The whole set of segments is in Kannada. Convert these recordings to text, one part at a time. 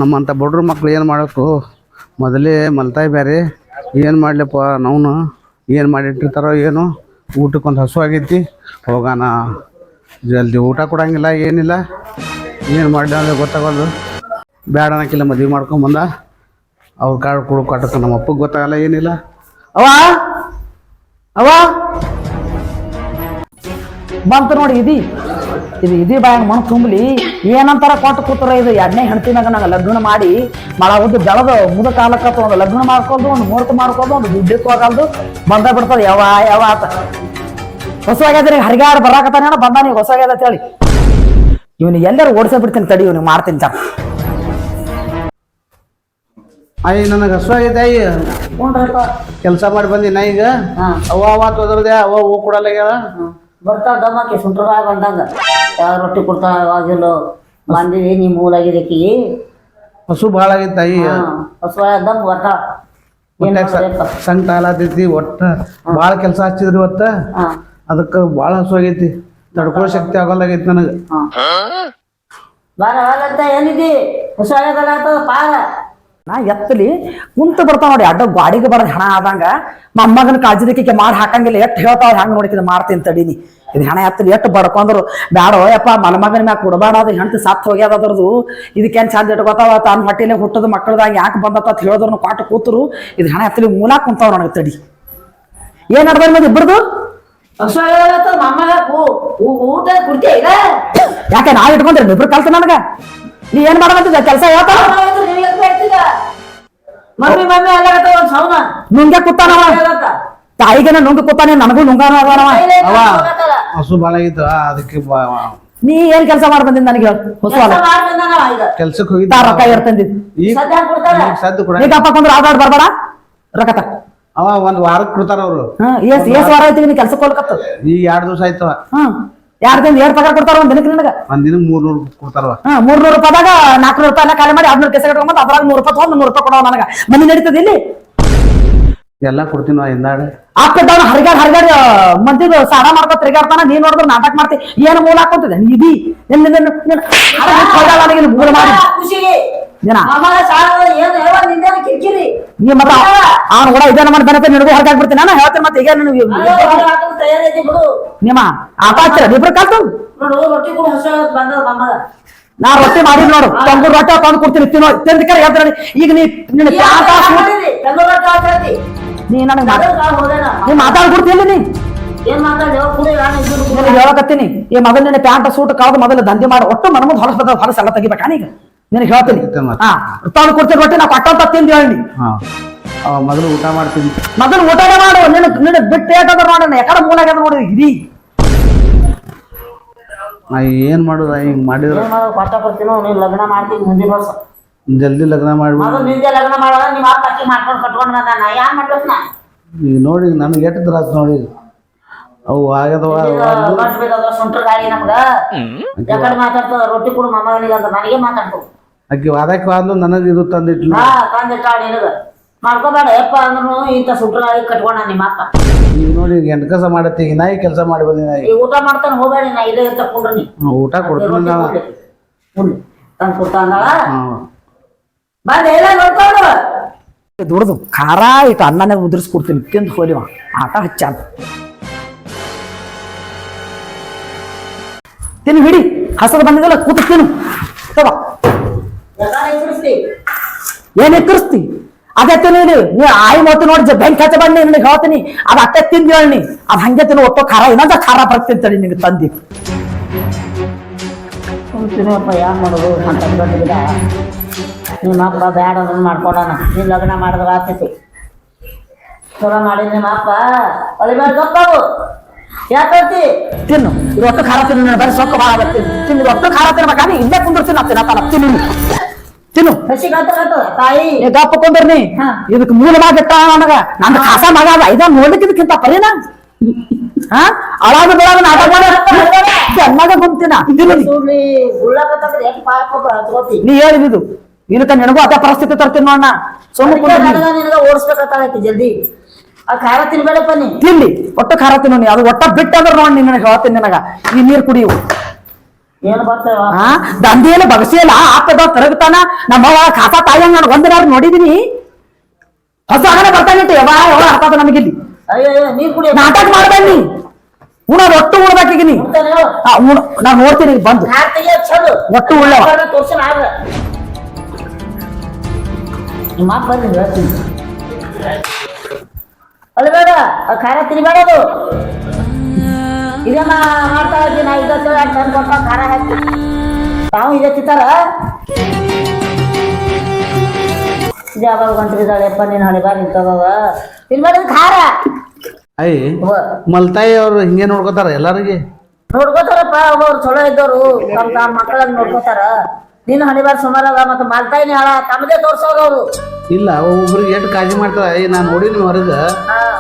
ನಮ್ಮಂಥ ಬಡ್ರ ಮಕ್ಳು ಏನು ಮಾಡಬೇಕು ಮೊದಲೇ ಮಲ್ತಾಯಿ ಬೇರೆ ಏನು ಮಾಡಲಪ್ಪ ನಾವು ಏನು ಮಾಡಿಟ್ಟಿರ್ತಾರೋ ಏನು ಊಟಕ್ಕೊಂದು ಹಸು ಆಗೈತಿ ಹೋಗೋಣ ಜಲ್ದಿ ಊಟ ಕೊಡಂಗಿಲ್ಲ ಏನಿಲ್ಲ ಏನು ಮಾಡಲಿ ಅಂದರೆ ಗೊತ್ತಾಗೋದು ಬೇಡ ಅನ್ನಕ್ಕಿಲ್ಲ ಮದುವೆ ಮಾಡ್ಕೊಂಬಂದ ಅವ್ರ ಕಾಳು ಕುಡು ಕಟ್ಟಕ್ಕೆ ನಮ್ಮ ಅಪ್ಪಗೆ ಗೊತ್ತಾಗಲ್ಲ ಏನಿಲ್ಲ ಅವ ಅವ ಬಂತು ನೋಡಿ ಇದು ಬಾಯಾಗ ಮಣ್ಣು ತುಂಬಲಿ ಏನಂತಾರ ಕೊಟ್ಟು ಕೂತರ ಇದು ಎರಡನೇ ಹೆಣ್ತಿನಾಗ ನಂಗೆ ಲಗ್ನ ಮಾಡಿ ಮಳ ಉದ್ದು ಬೆಳೆದು ಮುದ ಕಾಲಕ್ಕ ಒಂದು ಲಗ್ನ ಮಾಡ್ಕೊಳ್ದು ಒಂದು ಮುಹೂರ್ತ ಮಾಡ್ಕೊಳ್ದು ಒಂದು ದುಡ್ಡಿಕ್ ಹೋಗಲ್ದು ಬಂದ ಬಿಡ್ತದ ಯಾವ ಆತ ಹೊಸವಾಗ್ಯದ್ರಿ ಹರಿಗಾರ ಬರಾಕತ್ತಾನ ಬಂದಾನ ಈಗ ಹೊಸವಾಗ್ಯದ ಅಂತ ಹೇಳಿ ಇವನಿಗೆ ಎಲ್ಲರೂ ಓಡಿಸ ಬಿಡ್ತೀನಿ ತಡಿ ಇವ್ನಿಗೆ ಮಾಡ್ತೀನಿ ತಾ ಅಯ್ಯ ನನಗೆ ಹಸು ಆಗೈತೆ ಅಯ್ಯ ಕೆಲಸ ಮಾಡಿ ಬಂದಿನ ಈಗ ಅವ ತೊದರ್ದೆ ಅವ ಹೂ ಕೊಡಲ್ಲ ಬರ್ತಾವ ದಮ್ಮಕ್ಕೆ ಸುಂಟ್ರದಾಗ ಬಂದಂಗ ಯಾವ ರೊಟ್ಟಿ ಕೊಡ್ತಾವ ಯಾವಾಗಿಲ್ಲ ಬಂದಿದೆ ನೀ ಮೂಲಾಗಿದ್ದಕ್ಕಿ ಹಸು ಭಾಳ ಆಗೈತೆ ಅಯ್ಯ ಹಸು ದಮ್ ಬರ್ತಾವ ಸಂಕಟ ಆಲತೈತಿ ಒಟ್ಟ ಭಾಳ ಕೆಲಸ ಹಚ್ಚಿದ್ರಿ ಇವತ್ತ ಅದಕ್ಕೆ ಭಾಳ ಹಸು ಆಗೈತಿ ತಡ್ಕೊಳ್ಳೋ ಶಕ್ತಿ ಆಗೋಲ್ಲಾಗೈತಿ ನನಗೆ ಬಾರ ಅಂತ ಏನಿದಿ ಹಸು ಆಗದಲ್ಲ ಪಾರ ನಾ ಎತ್ತಲಿ ಕುಂತು ಬರ್ತಾವ ನೋಡಿ ಅಡ್ಡ ಗಾಡಿಗೆ ಬರೋದು ಹಣ ಆದಂಗ ಮೊಮ್ಮಗನ ಕಾಳಜಿದಕ್ಕೆ ಮಾಡಿ ಹಾಕಂಗಿಲ್ಲ ಎಷ್ಟು ಹೇಳ್ತಾವ ಹೆಂಗ್ ನೋಡಿಕ ಮಾಡ್ತೀನಿ ತಡೀನಿ ಇದು ಹಣ ಎತ್ತಲಿ ಎಷ್ಟು ಬಡ್ಕೊಂಡ್ರು ಬ್ಯಾಡೋ ಯಪ್ಪ ಮಲಮಗನ ಮ್ಯಾಗ ಕೊಡಬೇಡ ಅದು ಹೆಂಡತಿ ಸತ್ತು ಹೋಗ್ಯದ ಅದ್ರದ್ದು ಇದಕ್ಕೇನು ಚಂದ ಇಟ್ಕೋತಾವ ತಾನು ಹೊಟ್ಟೆಲೆ ಹುಟ್ಟದ ಮಕ್ಕಳದಾಗ ಯಾಕೆ ಬಂದತ್ತ ಹೇಳಿದ್ರು ಕಾಟು ಕೂತರು ಇದು ಹಣ ಎತ್ತಲಿ ಮೂಲ ಕುಂತಾವ ನನಗೆ ತಡಿ ಏನ್ ನಡ್ದ ಮದ್ ಇಬ್ಬರದು ಹಸು ಮಮ್ಮಗ ಊಟ ಕುಡ್ತೀಯ ಇಲ್ಲ ಯಾಕೆ ನಾವ್ ಇಟ್ಕೊಂಡ್ರಿ ಇಬ್ರು ಕಲ್ತ ನನಗ ನೀ ಏನ್ ಮಾಡಕತ್ತಿದ್ದ ಕೆಲಸ ಹೇಳ್ತಾವ ಮಮ್ಮಿ ಮಮ್ಮಿ ಅಲ್ಲಾಗತ್ತ ಒಂದ್ ಸೌನ ನುಂಗೆ ಕೂತಾನವ ತಾಯಿಗೆ ನುಂಗ ಕೂತಾನೆ ನನಗೂ ನುಂಗಾನ ಅವ ಹಸು ಭಾಳ ಆಗಿತ್ತು ಅದಕ್ಕೆ ನೀ ಏನ್ ಕೆಲಸ ಮಾಡಿ ಬಂದಿದ್ ನನಗೆ ಹೊಸ ಕೆಲ್ಸಕ್ಕೆ ಹೋಗಿದ್ದ ರೊಕ್ಕ ಇರ್ತಂದಿದ್ ಈಗ ಸದ್ದು ಕೊಡ ಈಗ ಅಪ್ಪಂದ್ರೆ ಆಗಾಡ್ ಬರ್ಬೇಡ ರೊಕ್ಕ ಅವ ಒಂದ್ ವಾರಕ್ಕೆ ಕೊಡ್ತಾರ ಅವ್ರು ಏಸ್ ವಾರ ಆಯ್ತು ನೀ ಕೆಲ್ಸಕ್ಕೆ ಹೋಗ್ಲಕತ್ತ ಈಗ 2 ದಿವಸ ಆಯ್ತವ 2 ದಿನ 2 ಪಗಾರ ಕೊಡ್ತಾರ ಒಂದ್ ದಿನಕ್ಕೆ ನಿನಗ ಒಂದ್ ದಿನ 300 ಕೊಡ್ತಾರವ 300 ರೂಪಾಯಿದಾಗ 400 ರೂಪಾಯಿ ಎಲ್ಲ ಖಾಲಿ ಮಾಡಿ 600 ಕೆಸ ಕಟ್ಕೊಂಡ್ ಅದ್ರಾಗ 100 ರೂಪಾಯಿ ತಗೊಂಡ್ 100 ರೂಪಾಯಿ ಕೊಡವ ನನಗ ಮನಿ ನಡೀತದ ಇಲ್ಲಿ ಎಲ್ಲ ಕೊಡ್ತೀನ ಹಿಂದಾಡೆ ಹಾಕಿದ್ದವನು ಹರಿಗಾಡ್ ಮಂದಿದು ಸಾಡ ಮಾಡ್ಕೊ ತಿರ್ಗಾಡ್ತಾನ ನೀನ್ ನೋಡಿದ್ರೆ ನಾಟಕ ಮಾಡ್ತಿ ಏನು ಮೂಲ ಹಾಕೊಂತಿದೆ ನಿಧಿ ಮೂಲ ಮಾಡಿ ನೀ ಮತ್ತ ಅವ್ನು ಕೂಡ ಇದೇ ನಮ್ಮ ಬೆನತೆ ನಿನಗೂ ಹೊರಗಾಗ್ಬಿಡ್ತೀನಿ ನಾನು ಹೇಳ್ತೇನೆ ಮತ್ತೆ ಈಗ ನಿಮ್ಮ ಆಟ ಹಚ್ಚಿರ ಇಬ್ರು ಕಲ್ತು ನಾ ರೊಟ್ಟಿ ಮಾಡಿದ್ ನೋಡು ತಂಗೂರು ರೊಟ್ಟಿ ತಂದು ಕೊಡ್ತೀನಿ ತಿಂದಕ್ಕೆ ಹೇಳ್ತೀನಿ ಈಗ ನೀ ನನಗೆ ನೀ ಮಾತಾಡ್ಕೊಡ್ತೀನಿ ನೀ ಹೇಳಕತ್ತೀನಿ ಈ ಮೊದಲು ನಿನ್ನ ಪ್ಯಾಂಟ್ ಸೂಟ್ ಕಳೆದು ಮೊದಲು ದಂಧೆ ಮಾಡಿ ಒಟ್ಟು ಮನಮುದ್ ಹೊಲಸ ಎಲ್ಲ ತೆಗಿಬೇಕಾ ನೀಗ ನಿನಗೆ ಹೇಳ್ತೀನಿ ತಂದು ಕೊಡ್ತೀನಿ ರೊಟ್ಟಿ ನಾ ಕೊಟ್ಟಂತ ತಿಂದು ಹೇಳಿ ಮೊದಲು ಊಟ ಮಾಡ್ತೀನಿ ಮೊದಲು ಊಟನೇ ಮಾಡು ನಿನ್ನ ಬಿಟ್ಟು ಏಟಾದ್ರೂ ಮಾಡೋಣ ಯಾಕಡೆ ಮೂಲ ಆಗ್ಯದ ನೋಡಿ ಇಡೀ ಏನ್ ಮಾಡುದ ಹಿಂಗ್ ಮಾಡಿದ್ರ ಕೊಟ್ಟ ಬರ್ತೀನೋ ನೀನ್ ಲಗ್ನ ಮಾಡ್ತೀನಿ ಮುಂದಿನ ವರ್ಷ ಜಲ್ದಿ ಲಗ್ನ ಮಾಡ್ಬಿಡು ನಿಂದೆ ಲಗ್ನ ಮಾಡೋಣ ನಿಮ್ಮ ಅಪ್ಪ ಅಕ್ಕಿ ಮಾಡ್ಕೊಂಡು ಕಟ್ಕೊಂಡು ಬಂದ ನಾ ಯಾನ್ ಮಾಡ್ಬೇಕು ನಾ ಈಗ ನೋಡಿ ನನ್ಗೆ ಎಷ್ಟು ತ್ರಾಸ ನೋಡಿ ಅವು ಆಗ್ಯದವ ಸುಂಟ್ರ ಗಾಳಿ ನಮ್ಗ ಯಾಕಡೆ ಮಾತಾಡ್ತದ ರೊಟ್ಟಿ ಕೊಡು ಮೊಮ್ಮಗನಿಗೆ ಅಂತ ನನಗೆ ಮಾತಾಡ್ತವ ಅಕ್ಕಿ ವಾದಕ್ಕೆ ವಾದ್ಲು ನನಗೆ ಇದು ತಂದಿಟ್ಲು ತಂದಿಟ್ಟಾಳ ನಿನಗ ಮಾಡ್ಕೋಬೇಡ ಯಪ್ಪ ಅಂದ್ರೂ ಇಂಥ ಸುಂಟ್ರ ಗಾಳಿ ಕಟ್ಕೊಂಡ ನಿಮ್ಮ ಅಪ್ಪ ಈಗ ನೋಡಿ ಎಂಟು ಕೆಲಸ ಮಾಡತ್ತಿ ಈಗ ನಾಯಿ ಕೆಲಸ ಮಾಡಿ ಬಂದಿನ ಈಗ ಊಟ ಮಾಡ್ತಾನೆ ಹೋಗ್ಬೇಡಿ ನಾ ಇಲ್ಲೇ ತಕೊಂಡ್ರಿ ನೀ ಊಟ ಕೊಡ್ತೀನಿ ತಂದು ಕೊಡ್ತಾಂದಳ ಬಂದ ಎಲ್ಲ ನೋಡ್ಕೊಂಡು ದುಡ್ದು ಖಾರ ಇಟ್ಟು ಅನ್ನನೇ ಉದುರಿಸ್ಕೊಡ್ತೀನಿ ತಿಂದು ಹೋಲಿವ ಆಟ ಹಚ್ಚ ತಿನ್ನು ಹಿಡಿ ಹಸರು ಬಂದಿದ್ದಲ್ಲ ಕೂತು ತಿನ್ನು ತಗೋ ಏನ್ ಎಕ್ಕರಿಸ್ತಿ ಅದೇ ತಿನ್ನು ನೀ ಆಯಿ ಮೊತ್ತ ನೋಡಿ ಬೆಂಕಿ ಹಚ್ಚ ಬನ್ನಿ ನಿನಗೆ ಹೇಳ್ತೀನಿ ಅದು ಅಟ್ಟೆ ತಿಂದು ಹೇಳಿ ಅದು ಹಂಗೆ ತಿನ್ನು ಒಟ್ಟು ಖಾರ ಇನ್ನೊಂದ ಖಾರ ಬರ್ತೀನಿ ತಡಿ ನಿನಗೆ ತಂದಿ ತಿನ್ನಪ್ಪ ಯಾರು ಮಾಡೋದು ಅಂತ ಗಿಡ ನಿಮ್ಮ ಅಪ್ಪ ಬ್ಯಾಡ ಅದನ್ನ ಮಾಡ್ಕೊಡೋಣ ನೀನು ಲಗ್ನ ಮಾಡಿದ್ರೆ ಆಗ್ತೈತಿ ಚಲೋ ಮಾಡಿ ನಿಮ್ಮ ಅಪ್ಪ ಅಳಿಬೇಡ ಗೊತ್ತಾವು ಯಾಕಂತಿ ತಿನ್ನು ರೊಟ್ಟು ಖಾರ ತಿನ್ನು ಬರೀ ಸೊಕ್ಕ ಭಾಳ ಬರ್ತೀನಿ ತಿನ್ನು ರೊಟ್ಟು ಖಾರ ತಿನ್ಬೇಕಾದ್ರೆ ಇಲ್ಲೇ ಕುಂದಿರ್ತೀನಿ ತಿನ್ನತ್ತಲ್ಲ ತಿನ್ನು ತಿನ್ನು ಹಸಿ ಕತ್ತ ತಾಯಿ ಗಪ್ಪ ಕುಂದಿರ್ನಿ ಇದಕ್ಕೆ ಮೂಲ ಮಾಡಿಟ್ಟ ನನಗ ನಂದು ಖಾಸ ಮಗ ಅದ ಇದ ನೋಡ್ಲಿಕ್ಕೆ ಇದಕ್ಕಿಂತ ಪರಿನ ಅಳಾದ ಬೆಳಗ ನಾಟಕ ಮಾಡಿ ಚೆನ್ನಾಗ ಕುಂತಿನ ನೀ ಹೇಳಿದ್ದು ಇದಕ್ಕ ನಿನಗೂ ಅದೇ ಪರಿಸ್ಥಿತಿ ತರ್ತೀನಿ ನೋಡ ಓಡಿಸ್ಬೇಕಾಗೈತಿ ಜಲ್ದಿ ಆ ಖಾರ ತಿನ್ಬೇಡಪ್ಪ ನೀ ತಿನ್ಲಿ ಒಟ್ಟು ಖಾರ ತಿನ್ನೋನಿ ಅದು ಒಟ್ಟ ಬಿಟ್ಟಂದ್ರೆ ನೋಡಿ ನಿನಗೆ ಹೇಳ್ತೀನಿ ನಿನಗ ಈ ನೀರು ಕುಡಿಯು ಏನು ಬರ್ತೇವ ಆ ದಂಧೆಲ್ಲ ಬಗಸಿಯಲ್ಲ ಆಪದ ತರಗತಾನ ನಮ್ಮವ್ವ ಖಾತಾ ತಾಯಿ ನಾನು ಒಂದಿನಾರು ನೋಡಿದೀನಿ ಹೊಸ ಹಣನೆ ಬರ್ತಾನಿಟ್ಟು ಯಾವ ಹಾಕದ ನಮಗಿಲ್ಲಿ ಅಯ್ಯೋ ನೀರ್ ಕುಡಿ ನಾಟಕ ಮಾಡ್ಬೇಡಿ ಉಣೋದು ಒಟ್ಟು ಉಳ್ಬೇಕೀಗಿನಿ ನಾ ನೋಡ್ತೀನಿ ಈಗ ಬಂದು ಚಲು ಒಟ್ಟು ಉಳ್ಳವ ತೋರ್ಸನ ಆಗ ನಿಮ್ಮ ಅಪ್ಪ ಬಂದು ಹೇಳ್ತೀನಿ ಅಲ್ಬೇಡ ಖಾರ ತಿನ್ಬೇಡದು ಇದನ್ನ ಮಾಡ್ತಾ ಇದ್ದೀನಿ ನಾ ಇದಕ್ಕೆ ತಂದು ಕೊಟ್ಟ ಖಾರ ಹಾಕಿ ತಾವು ಇದೆ ತಿಂತಾರ ಯಾವಾಗ ಗಂಟಲಿದ್ದಾಳೆಪ್ಪ ನೀನು ಹಣೆ ಬಾರಿ ತಗೋವ ತಿನ್ಬೇಡ ಖಾರ ಅಯ್ಯ ಮಲ್ತಾಯಿ ಅವ್ರು ಹಿಂಗೆ ನೋಡ್ಕೋತಾರ ಎಲ್ಲರಿಗೆ ನೋಡ್ಕೋತಾರಪ್ಪ ಅವ್ರು ಚಲೋ ಇದ್ದವ್ರು ತಮ್ಮ ಮಕ್ಕಳನ್ನ ನೋಡ್ಕೋತಾರ ನಿನ್ನ ಹಣೆ ಬಾರಿ ಸುಮಾರ ಅದ ಮತ್ತೆ ಮಲ್ತಾಯಿನಿ ಹಾಳ ತಮ್ಮದೇ ತೋರ್ಸೋರು ಅವರು ಇಲ್ಲ ಒಬ್ರಿಗೆ ಎಷ್ಟು ಕಾಳಜಿ ಮಾಡ್ತಾರ ಅಯ್ಯ ನಾನು ನೋಡಿನಿ ಹೊರಗ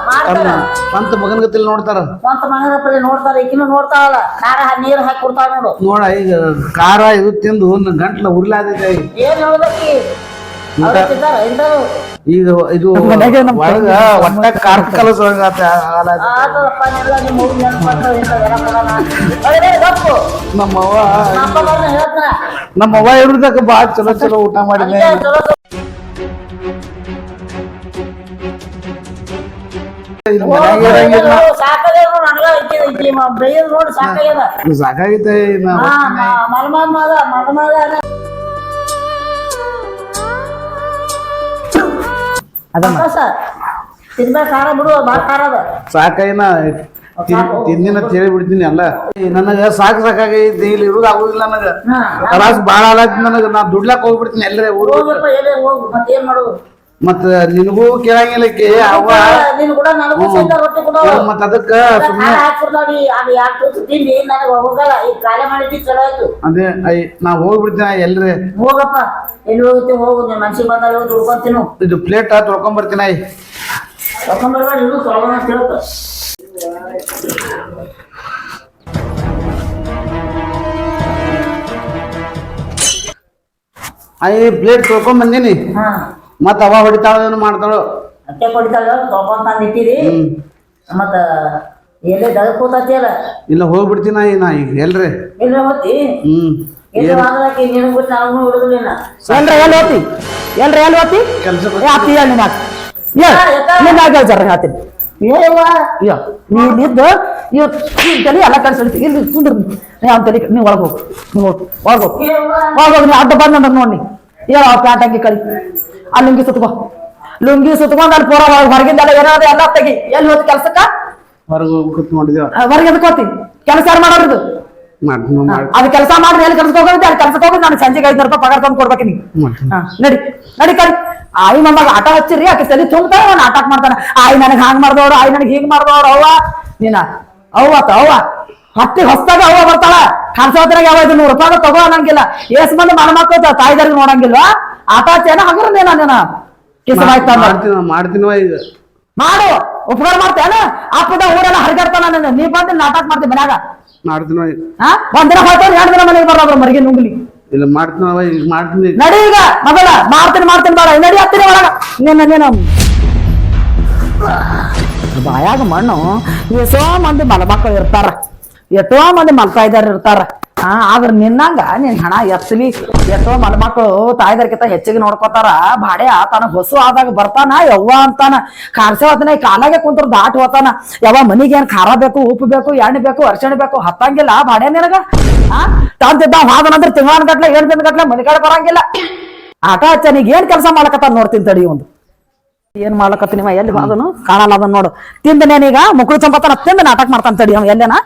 ಮಾಡ್ತಾರ ಸ್ವಂತ ಮಗನ ಗತಿಲ್ ನೋಡ್ತಾರ ಸ್ವಂತ ಮಗನಪ್ಪಲ್ಲಿ ನೋಡ್ತಾರ ಈಗಿನೂ ನೋಡ್ತಾವಲ್ಲ ಖಾರ ನೀರು ಹಾಕಿ ಕೊಡ್ತಾಳ ನೋಡು ನೋಡ ಈಗ ಖಾರ ಇದು ತಿಂದು ಗಂಟ್ಲ ಉರ್ಲಾದೈತೆ ಏನ್ ಹೇಳ್ಬೇಕಿ ಈಗ ಇದು ಒಳಗ ಒಟ್ಟ ಖಾರ ಕಲಸಂಗ ನಮ್ಮವ್ವ ಇರುದಕ್ಕ ಬಾಳ ಚಲೋ ಚಲೋ ಊಟ ಮಾಡಿದ್ದೆ ಸಾಕಾಗೈತೆ ತಿನ್ಬೇಕ ಖಾರ ಬಿಡು ಬಾಳ ಖಾರ ಅದ ಸಾಕೈನ ತಿಂದಿನ ತಿಳಿ ಬಿಡ್ತೀನಿ ಅಲ್ಲ ನನಗ ಸಾಕಾಗೈತಿ ಇಲ್ಲಿ ಇರುದು ಆಗುದಿಲ್ಲ ನನಗ ತ್ರಾಸ್ ಬಾಳ ಆಲತ್ ನನಗ ನಾ ದುಡ್ಲಾಕ್ ಹೋಗ್ಬಿಡ್ತೀನಿ ಎಲ್ಲರೇ ಊರು ಹೋಗು ಮತ್ತೇನ್ ಮಾಡೋದು ಮತ್ತ ನಿನಗೂ ಕೇಳಂಗಿಲ್ಲ ಅವ್ವ ನೀನು ಕೂಡ ನನಗೂ ಸಹಿತ ರೊಟ್ಟಿ ಕೊಡು ಮತ್ತ ಅದಕ್ಕ ಸುಮ್ಮನೆ ಹಾಕ್ಬಿಡ್ತಾವಿ ಅದು ಯಾಕೆ ತಿಂದಿ ನನಗೆ ಹೋಗಲ್ಲ ಈಗ ಕಾಲೇ ಮಾಡಿದ್ದಿ ಚಲೋ ಆಯ್ತು ಅದೇ ನಾ ಹೋಗ್ಬಿಡ್ತೀನಿ ಎಲ್ರಿ ಹೋಗಪ್ಪ ಎಲ್ಲಿ ಹೋಗುತ್ತೆ ಹೋಗು ನೀನ್ ಮನ್ಸಿಗೆ ಬಂದಾಗ ಹೋಗಿ ಉಳ್ಕೊಂತೀನು ಇದು ಪ್ಲೇಟ್ ತೊಳ್ಕೊಂಡ್ ಬರ್ತೀನಿ ತೊಳ್ಕೊಂಬರ್ಬೇಡ ಇದು ತೊಳ್ಕೊಂಡ್ ಅಂತ ಹೇಳ್ತ ಪ್ಲೇಟ್ ತೊಳ್ಕೊಂಡ್ ಬಂದೀನಿ ಹಾ ಮತ್ತ ಅವ ಹೊಡಿತಾಳ ಮಾಡ್ತಾಳು ಅಟ್ಟೆ ಕೊಡ್ತಾಳ ತೊಳ್ಕೊಂಡ್ ತಂದು ಇಟ್ಟಿರಿ ಮತ್ತ ಎಲ್ಲೇ ದಗ ಕೂತತಿ ಅಲ್ಲ ಇಲ್ಲ ಹೋಗ್ಬಿಡ್ತೀನಿ ನಾ ಈಗ ಎಲ್ರಿ ಇಲ್ಲ ಹೋತಿ ಎಲ್ಲ ವಾಗಲಾಕಿ ನಿನಗ್ ಬಿಟ್ಟು ನಾವು ಹಿಡಿದಿಲ್ಲ ಎಲ್ಲಿ ಹೋತಿ ಎಲ್ಲಿ ಹೋತಿ ಕೆಲ್ಸ ಆತಿ ಹೇಳಿ ಮಾತು ಜರ ಹೇಳ್ತೀನಿ ನೀನಿದ್ದು ತಲೆ ಎಲ್ಲ ಕಳ್ಸಿ ಇಲ್ಲಿ ಕುಂದ್ರ ಅವ್ನ ತಲೆ ನೀವು ಒಳಗೆ ಹೋಗು ನೀವು ಒಳಗೆ ಹೋಗು ಒಳಗೆ ನೀ ಅಡ್ಡ ಬಂದ ನೋಡಿ ಹೇಳ ಪ್ಯಾಂಟ್ ಅಂಗಿ ಕಳಿ ಆ ಲುಂಗಿ ಸುತ್ಕೊಂಡು ಅಲ್ಲಿ ಪೂರ ಹೊರಗಿಂದೆಲ್ಲ ಏನಾದ್ರು ಎಲ್ಲ ತೆಗಿ ಎಲ್ಲಿ ಹೋದ್ ಕೆಲ್ಸಕ್ಕ ಹೊರಗೆ ಕುತ್ಕೊಂಡಿದ್ದೇವ ಹೊರಗೆ ಎದಕ್ ಹೋತಿ ಕೆಲಸ ಯಾರು ಮಾಡೋದು ಅದು ಕೆಲಸ ಮಾಡ್ರಿ ಎಲ್ಲಿ ಕೆಲ್ಸಕ್ಕೆ ಹೋಗೋದು ಅಲ್ಲಿ ಕೆಲ್ಸಕ್ಕೆ ಹೋಗೋದು ನಾನು ಸಂಜೆಗೆ 500 ರೂಪಾಯಿ ಪಗಾರ ತಂದು ಕೊಡ್ಬೇಕು ನೀವು ನಡಿ ನಡಿ ಕಳಿ ಆಯಿ ಮಮ್ಮಾಗ ಆಟ ಹಚ್ಚಿರಿ ಆಕೆ ತಲೆ ತುಂಬ್ತಾನೆ ಅವ್ನು ಆಟಾಕ್ ಮಾಡ್ತಾನೆ ಆಯಿ ನನಗೆ ಹಾಂಗ್ ಮಾಡ್ದವ್ರು ಆಯಿ ನನಗೆ ಹೀಗ್ ಮಾಡ್ದವ್ರು ಅವ್ವ ನೀನ ಅವ್ವ ಹತ್ತಿ ಹೊಸ್ತಾಗ ಅವ್ವ ಬರ್ತಾಳ ಕಾನ್ಸೋದ್ರಾಗ ಯಾವ 100 ರೂಪಾಯಿ ತಗೋ ಅನ್ನಂಗಿಲ್ಲ ಎಸ್ ಮಂದಿ ಮಕ್ಕಳು ತಾಯಿದಾರಿಗೆ ನೋಡಂಗಿಲ್ವಾ ಆಟ ಹಚ್ಚೇನ ಹಂಗ್ರ ನೀನ ಕಿಸ ಮಾಡ್ತೀನ ಈಗ ಮಾಡು ಉಪಕಾರ ಮಾಡ್ತೇನ ಅಪ್ಪದ ಊರೆಲ್ಲ ಹರಿಗಾಡ್ತಾನ ನೀ ಬಂದು ನಾಟಕ ಮಾಡ್ತೀನಿ ಮನ್ಯಾಗ ಮಾಡ್ತೀನ ಒಂದಿನ ಹೋಗ್ತಾನೆ 2 ದಿನ ಮನೆಗೆ ಬರೋದ್ರ ಮರಿಗೆ ನುಂಗ್ಲಿ ಇಲ್ಲ ಮಾಡ್ತೀನ ಈಗ ಮಾಡ್ತೀನಿ ನಡಿ ಈಗ ಮೊದಲ ಮಾಡ್ತೀನಿ ಬಾಳ ನಡಿ ಹತ್ತಿರ ಒಳಗ ನೀನ ಬಾಯಾಗ ಮಣ್ಣು ಎಷ್ಟೋ ಮಂದಿ ಮಲಮಕ್ಕಳು ಇರ್ತಾರ ಎಷ್ಟೋ ಮಂದಿ ಮಲ್ತಾಯಿದಾರ ಇರ್ತಾರ ಆದ್ರ ನಿನ್ನಂಗ ನಿನ್ ಹಣ ಎತ್ತಲಿ ಎಷ್ಟೋ ಮಲ್ಮಕ್ಕಳು ತಾಯಿದಾರ್ಕಿಂತ ಹೆಚ್ಚಿಗೆ ನೋಡ್ಕೋತಾರ ಬಾಡೆ ಆತಾನ ಹೊಸು ಆದಾಗ ಬರ್ತಾನ ಯವ್ವ ಅಂತಾನ ಕಾರ್ಸೆ ಹೋತಾನ ಈ ಕಾಲಾಗೆ ಕುಂತ್ರ ದಾಟ್ ಹೋತಾನ ಯಾವ ಮನಿಗೆ ಏನ್ ಖಾರ ಬೇಕು ಉಪ್ಪು ಬೇಕು ಎಣ್ಣೆ ಬೇಕು ಅರ್ಶಣೆ ಬೇಕು ಹತ್ತಂಗಿಲ್ಲ ಬಾಡೆ ನಿನಗ ತಂತಿದ್ದ ಹಾದನಂದ್ರೆ ತಿಂಗಳನ್ ಗಟ್ಲೆ 7 ದಿನ ಗಟ್ಲೆ ಮನಿ ಕಡೆ ಬರಂಗಿಲ್ಲ ಆಟ ಹಚ್ಚನಿಗ್ ಏನ್ ಕೆಲಸ ಮಾಡ್ಲಕತ್ತ ನೋಡ್ತೀನಿ ತಡಿ ಒಂದು ಏನ್ ಮಾಡ್ಲಕತ್ತಿ ನಿಮ್ಮ ಎಲ್ಲಿ ಬಾದನು ಕಾಣಲ್ಲ ಅದನ್ನ ನೋಡು ತಿಂದ ನೇನೀಗ ಮುಕ್ಕಳು ಚಂಪತನ ತಿಂದ ನಾಟಕ ಮಾಡ್ತಾನ ತಡಿ ಅವ ಎಲ್ಲೇನ